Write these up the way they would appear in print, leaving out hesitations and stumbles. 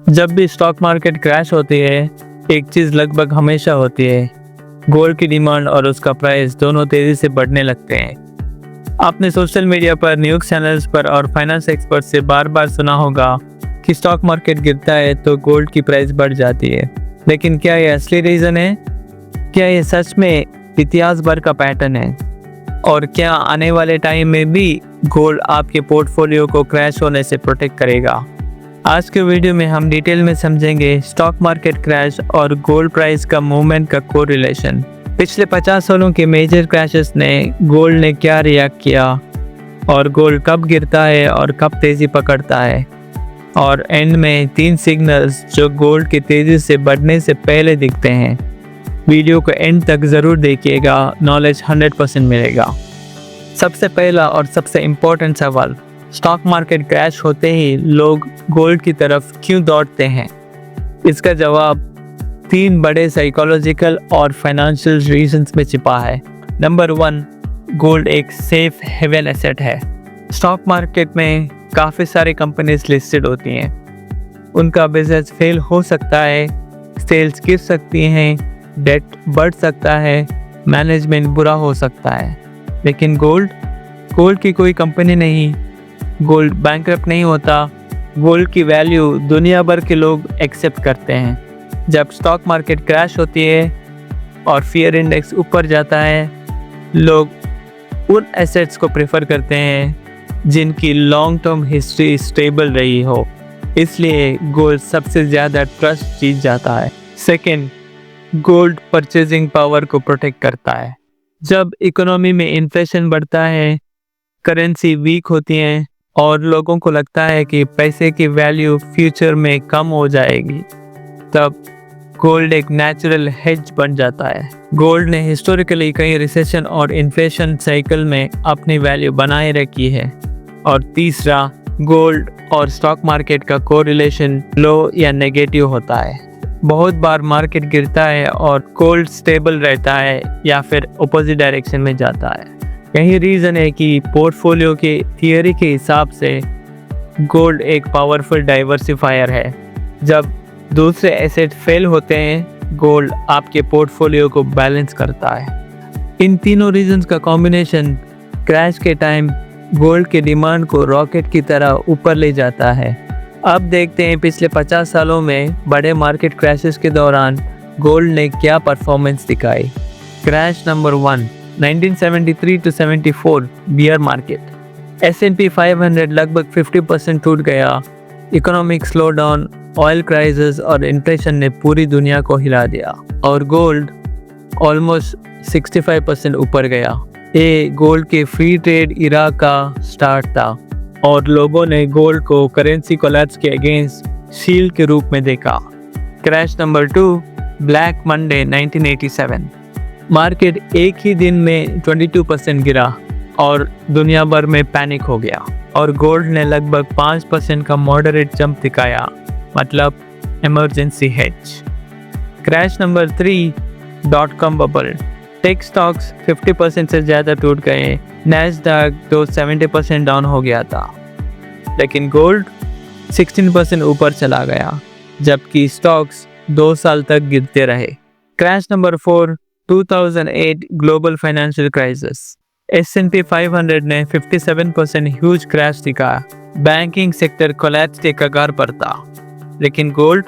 जब भी stock market crash होती है, एक चीज़ लगभग हमेशा होती है, गोल्ड की डिमांड और उसका प्राइस दोनों तेज़ी से बढ़ने लगते हैं। आपने सोशल मीडिया पर, न्यूज़ चैनल्स पर और फाइनेंस एक्सपर्ट से बार बार सुना होगा कि स्टॉक मार्केट गिरता है तो गोल्ड की प्राइस बढ़ जाती है। लेकिन क्या ये असली रीज़न है? क्या ये सच में इतिहास भर का पैटर्न है? और क्या आने वाले टाइम में भी गोल्ड आपके पोर्टफोलियो को क्रैश होने से प्रोटेक्ट करेगा? आज के वीडियो में हम डिटेल में समझेंगे स्टॉक मार्केट क्रैश और गोल्ड प्राइस का मूवमेंट का कोरिलेशन। पिछले 50 सालों के मेजर क्रैशेस ने गोल्ड ने क्या रिएक्ट किया और गोल्ड कब गिरता है और कब तेज़ी पकड़ता है, और एंड में 3 सिग्नल्स जो गोल्ड की तेज़ी से बढ़ने से पहले दिखते हैं। वीडियो को एंड तक ज़रूर देखिएगा, नॉलेज 100% मिलेगा। सबसे पहला और सबसे इम्पोर्टेंट सवाल, स्टॉक मार्केट क्रैश होते ही लोग गोल्ड की तरफ क्यों दौड़ते हैं? इसका जवाब 3 बड़े साइकोलॉजिकल और फाइनेंशियल रीजंस में छिपा है। नंबर 1, गोल्ड एक सेफ हेवन एसेट है। स्टॉक मार्केट में काफ़ी सारी कंपनीज लिस्टेड होती हैं। उनका बिजनेस फेल हो सकता है, सेल्स गिर सकती हैं, डेट बढ़ सकता है, मैनेजमेंट बुरा हो सकता है। लेकिन गोल्ड की कोई कंपनी नहीं, गोल्ड बैंकरप्ट नहीं होता। गोल्ड की वैल्यू दुनिया भर के लोग एक्सेप्ट करते हैं। जब स्टॉक मार्केट क्रैश होती है और फियर इंडेक्स ऊपर जाता है, लोग उन एसेट्स को प्रेफर करते हैं जिनकी लॉन्ग टर्म हिस्ट्री स्टेबल रही हो। इसलिए गोल्ड सबसे ज़्यादा ट्रस्ट जीत जाता है। सेकेंड, गोल्ड परचेजिंग पावर को प्रोटेक्ट करता है। जब इकोनॉमी में इन्फ्लेशन बढ़ता है, करेंसी वीक होती है और लोगों को लगता है कि पैसे की वैल्यू फ्यूचर में कम हो जाएगी, तब गोल्ड एक नेचुरल हेज बन जाता है। गोल्ड ने हिस्टोरिकली कई रिसेशन और इन्फ्लेशन साइकिल में अपनी वैल्यू बनाए रखी है। और तीसरा, गोल्ड और स्टॉक मार्केट का कोरिलेशन लो या नेगेटिव होता है। बहुत बार मार्केट गिरता है और गोल्ड स्टेबल रहता है या फिर अपोजिट डायरेक्शन में जाता है। यही रीज़न है कि पोर्टफोलियो के थियरी के हिसाब से गोल्ड एक पावरफुल डाइवर्सिफायर है। जब दूसरे एसेट फेल होते हैं, गोल्ड आपके पोर्टफोलियो को बैलेंस करता है। इन तीनों रीजंस का कॉम्बिनेशन क्रैश के टाइम गोल्ड के डिमांड को रॉकेट की तरह ऊपर ले जाता है। अब देखते हैं पिछले 50 सालों में बड़े मार्केट क्रैशेस के दौरान गोल्ड ने क्या परफॉर्मेंस दिखाई। Crash number 1, 1973 to 74 beer market. S&P 500 लगभग 50% टूट गया। Economic slow down, oil crisis और इन्फ्लेशन ने पूरी दुनिया को हिला दिया और गोल्ड ऑलमोस्ट 65% ऊपर गया। ये गोल्ड के फ्री ट्रेड इरा का स्टार्ट था और लोगों ने गोल्ड को करेंसी कोलैप्स के अगेंस्ट शील्ड के रूप में देखा। Crash number 2, black Monday 1987। Market एक ही दिन में 22% गिरा और दुनिया भर में पैनिक हो गया और गोल्ड ने लगभग 5% का मॉडरेट जंप दिखाया, मतलब emergency hedge. Crash number 3, .com bubble. Tech stocks 50% से ज़्यादा टूट गए। नैस्डैक तो 70% डाउन हो गया था, लेकिन गोल्ड 16% ऊपर चला गया, जबकि स्टॉक्स 2 साल तक गिरते रहे। Crash number 4, 2008 global financial crisis. S&P 500 ने 57% ह्यूज क्रैश दिखाया। बैंकिंग सेक्टर कोलैप्स के कगार पर था, लेकिन गोल्ड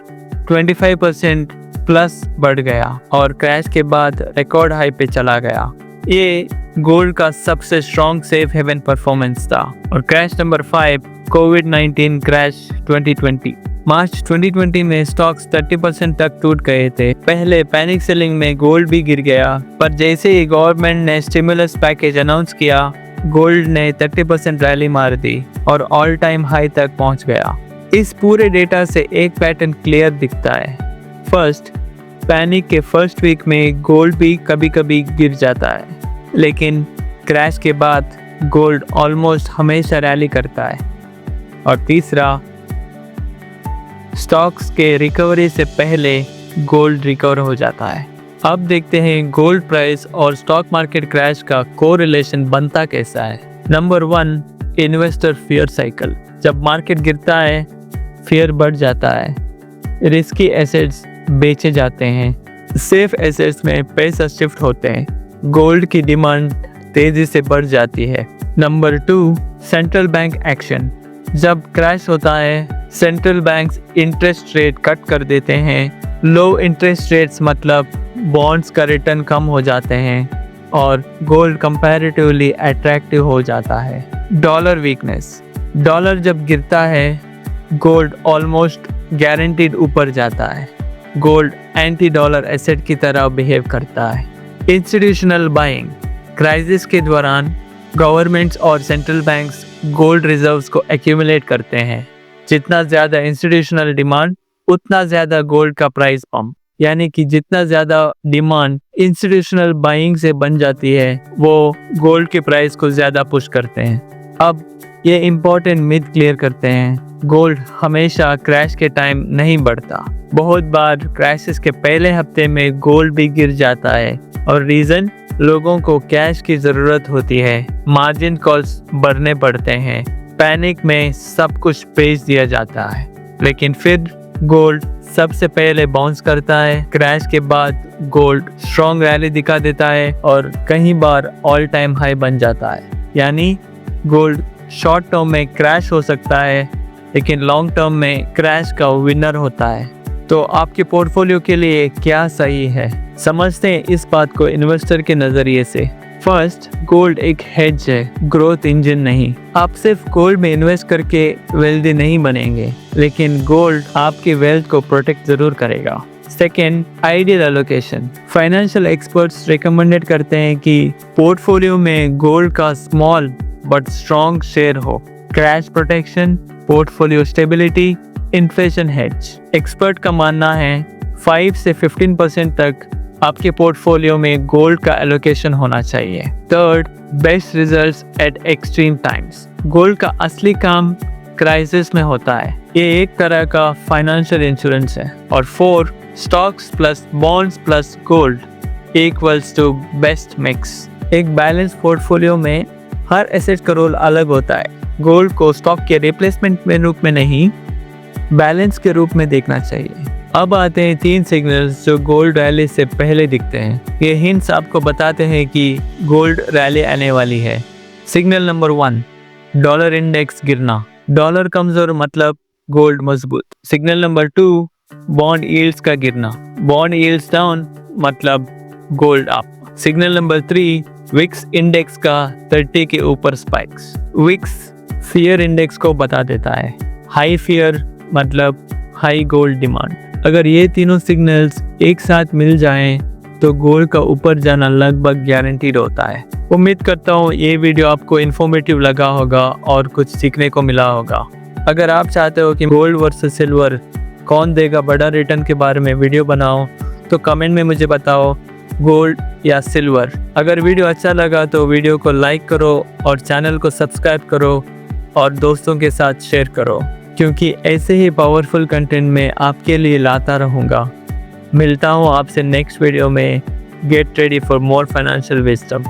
25% प्लस बढ़ गया और क्रैश के बाद रिकॉर्ड हाई पे चला गया। ये गोल्ड का सबसे स्ट्रॉन्ग सेफ हेवन परफॉर्मेंस था। और क्रैश नंबर 5, कोविड-19 क्रैश 2020। मार्च 2020 में स्टॉक्स 30% तक टूट गए थे। पहले पैनिक सेलिंग में गोल्ड भी गिर गया, पर जैसे ही गवर्नमेंट ने स्टिमुलस पैकेज अनाउंस किया, गोल्ड ने 30% रैली मार दी और ऑल टाइम हाई तक पहुंच गया। इस पूरे डेटा से एक पैटर्न क्लियर दिखता है। फर्स्ट, पैनिक के फर्स्ट वीक में गोल्ड भी कभी कभी गिर जाता है, लेकिन क्रैश के बाद गोल्ड ऑलमोस्ट हमेशा रैली करता है। और तीसरा, स्टॉक्स के रिकवरी से पहले गोल्ड रिकवर हो जाता है। अब देखते हैं गोल्ड प्राइस और स्टॉक मार्केट क्रैश का कोरिलेशन बनता कैसा है। Number 1, investor fear cycle. जब मार्केट गिरता है, फियर बढ़ जाता है, रिस्की एसेट्स बेचे जाते हैं, सेफ एसेट्स में पैसा शिफ्ट होते हैं, गोल्ड की डिमांड तेजी से बढ़ जाती है। Number 2, central bank action. जब क्रैश होता है central banks interest rate cut कर देते हैं। लो इंटरेस्ट रेट्स मतलब बॉन्ड्स का रिटर्न कम हो जाते हैं और गोल्ड कंपैरेटिवली अट्रैक्टिव हो जाता है। Dollar weakness. डॉलर जब गिरता है गोल्ड ऑलमोस्ट गारंटीड ऊपर जाता है। गोल्ड एंटी डॉलर एसेट की तरह बिहेव करता है। Institutional buying. क्राइसिस के दौरान गवर्नमेंट्स और सेंट्रल बैंक्स गोल्ड रिजर्व्स को एक्यूमुलेट करते हैं। जितना ज़्यादा इंस्टीट्यूशनल डिमांड उतना ज़्यादा गोल्ड का प्राइस पंप, यानी कि जितना ज़्यादा डिमांड इंस्टीट्यूशनल बाइंग से बन जाती है वो गोल्ड के प्राइस को ज़्यादा पुश करते हैं। अब ये इम्पोर्टेंट मिथ क्लियर करते हैं, गोल्ड हमेशा क्रैश के टाइम नहीं बढ़ता। बहुत बार क्रैशेस के पहले हफ्ते में गोल्ड भी गिर जाता है और रीज़न लोगों को कैश की ज़रूरत होती है, मार्जिन कॉल्स बढ़ने पड़ते हैं, पैनिक में सब कुछ बेच दिया जाता है। लेकिन फिर गोल्ड सबसे पहले बाउंस करता है। क्रैश के बाद गोल्ड स्ट्रॉन्ग रैली दिखा देता है और कई बार ऑल टाइम हाई बन जाता है। यानी गोल्ड शॉर्ट टर्म में क्रैश हो सकता है लेकिन लॉन्ग टर्म में क्रैश का विनर होता है। तो आपके पोर्टफोलियो के लिए क्या सही है, समझते हैं इस बात को इन्वेस्टर के नज़रिए से। फर्स्ट, गोल्ड एक हेज है, ग्रोथ इंजन नहीं। आप सिर्फ गोल्ड में इन्वेस्ट करके वेल्दी नहीं बनेंगे, लेकिन गोल्ड आपके वेल्थ को प्रोटेक्ट जरूर करेगा। Second, ideal allocation. Financial experts recommended करते हैं कि पोर्टफोलियो में गोल्ड का स्मॉल बट स्ट्रॉन्ग शेयर हो। Crash protection, portfolio stability, inflation hedge. Expert का मानना है 5 से 15% तक आपके पोर्टफोलियो में गोल्ड का एलोकेशन होना चाहिए। Third, best results eight extreme times. Gold का असली काम क्राइसिस में होता है, ये एक तरह का फाइनेंशियल इंश्योरेंस है। और 4, stocks plus bonds plus gold equals to best mix. एक बैलेंस पोर्टफोलियो में हर एसेट का रोल अलग होता है। गोल्ड को स्टॉक के रिप्लेसमेंट के रूप में नहीं, बैलेंस के रूप में देखना चाहिए। अब आते हैं 3 सिग्नल्स जो गोल्ड रैली से पहले दिखते हैं। ये हिंट्स आपको बताते हैं कि गोल्ड रैली आने वाली है। सिग्नल नंबर 1, डॉलर इंडेक्स गिरना। डॉलर कमजोर मतलब गोल्ड मजबूत। सिग्नल नंबर 2, बॉन्ड यील्ड्स का गिरना। बॉन्ड यील्ड्स डाउन मतलब gold up. Signal number 3, VIX index का 30 के ऊपर स्पाइक्स। विक्स फियर इंडेक्स को बता देता है, हाई फियर मतलब हाई गोल्ड डिमांड। अगर ये तीनों सिग्नल्स एक साथ मिल जाएं तो गोल्ड का ऊपर जाना लगभग गारंटीड होता है। उम्मीद करता हूँ ये वीडियो आपको इन्फॉर्मेटिव लगा होगा और कुछ सीखने को मिला होगा। अगर आप चाहते हो कि गोल्ड वर्सेस सिल्वर कौन देगा बड़ा रिटर्न के बारे में वीडियो बनाओ तो कमेंट में मुझे बताओ, गोल्ड या सिल्वर। अगर वीडियो अच्छा लगा तो वीडियो को लाइक करो और चैनल को सब्सक्राइब करो और दोस्तों के साथ शेयर करो, क्योंकि ऐसे ही पावरफुल कंटेंट में आपके लिए लाता रहूँगा। मिलता हूँ आपसे नेक्स्ट वीडियो में। Get ready for more financial wisdom.